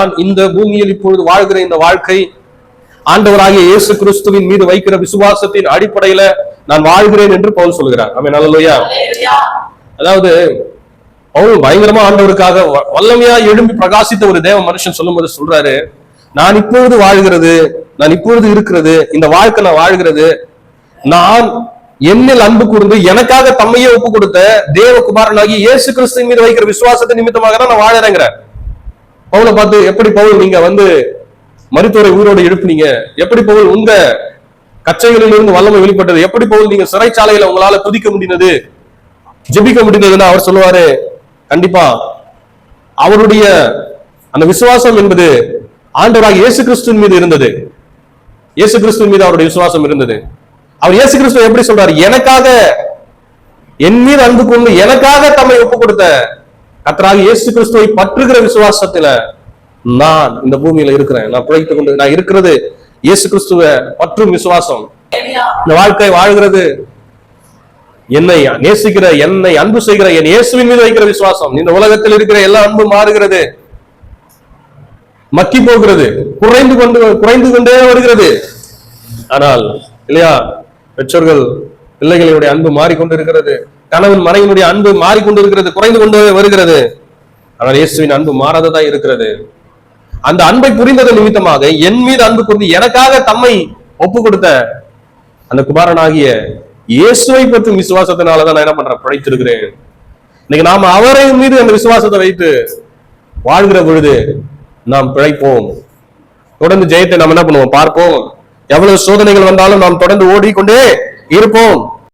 நான் இந்த பூமியில் இப்பொழுது வாழ்கிற இந்த வாழ்க்கை ஆண்டவராகிய இயேசு கிறிஸ்துவின் மீது வைக்கிற விசுவாசத்தின் அடிப்படையில நான் வாழ்கிறேன் என்று பவுல் சொல்கிறார். ஆமென், அல்லேலூயா. அதாவது பவுல் பயங்கரமா ஆண்டவருக்காக வல்லமையா எழும்பி பிரகாசித்த ஒரு தேவ மனுஷன் சொல்லும்போது சொல்றாரு, நான் இப்பொழுது வாழ்கிறது, நான் இப்பொழுது இருக்கிறது, இந்த வாழ்க்கை நான் வாழ்கிறது, நான் என்னில் அன்பு கூர்ந்து எனக்காக தம்மையே ஒப்பு கொடுத்த தேவகுமாரனாகி இயேசு கிறிஸ்துவின் மீது வைக்கிற விசுவாசத்தை நிமித்தமாக தான் நான் வாழறேங்கிற. பவுலை பார்த்து, எப்படி பவுல் நீங்க மருத்துவரை உயிரோடு எழுப்புனீங்க, எப்படி பவுல் உங்க கச்சைகளில் இருந்து வல்லமை வெளிப்பட்டது, எப்படி பவுல் நீங்க சிறைச்சாலையில உங்களால துதிக்க முடிந்தது, ஜெபிக்க முடிந்ததுன்னு அவர் சொல்லுவாரு. கண்டிப்பா அவருடைய அந்த விசுவாசம் என்பது ஆண்டவராக இயேசு கிறிஸ்துவின் மீது இருந்தது. இயேசு கிறிஸ்துவின் மீது அவருடைய விசுவாசம் இருந்தது. அவர் இயேசு கிறிஸ்துவ எப்படி சொல்றாரு, எனக்காக என் மீது அன்பு கொண்டு எனக்காக தம்மை ஒப்பு கொடுத்த கர்த்தராகிய இயேசு கிறிஸ்துவை பற்றுகிற விசுவாசத்துல நான் இந்த பூமியில இருக்கிறேன், நான் பிழைத்துக் கொண்டு நான் இருக்கிறது இயேசு கிறிஸ்துவ பற்றும் விசுவாசம். இந்த வாழ்க்கை வாழ்கிறது என்னை நேசிக்கிற, என்னை அன்பு செய்கிற என் இயேசுவின் மீது வைக்கிற விசுவாசம். இந்த உலகத்தில் இருக்கிற எல்லா அன்பு மாறுகிறது, மக்கி போகிறது, குறைந்து கொண்டே வருகிறது. ஆனால் இல்லையா, பெற்றோர்கள் பிள்ளைகளுடைய அன்பு மாறிக்கொண்டிருக்கிறது, கணவன் மனைவியினுடைய அன்பு மாறிக்கொண்டிருக்கிறது, குறைந்து கொண்டு வருகிறது. ஆனால் இயேசுவின் அன்பு மாறாததா இருக்கிறது. அந்த அன்பை புரிந்தது நிமித்தமாக என் மீது அன்பு கூர்ந்து எனக்காக தம்மை ஒப்பு கொடுத்த அந்த குமாரனாகிய இயேசுவை பற்றும் விசுவாசத்தினாலதான் நான் என்ன பண்றேன், பிழைத்திருக்கிறேன். இன்னைக்கு நாம அவரை மீது அந்த விசுவாசத்தை வைத்து வாழ்கிற பொழுது நாம் பிழைப்போம். தொடர்ந்து ஜெயத்தை நாம் என்ன பண்ணுவோம், பார்ப்போம். எவ்வளவு சோதனைகள் வந்தாலும் நாம் தொடர்ந்து ஓடிக்கொண்டே இருப்போம்.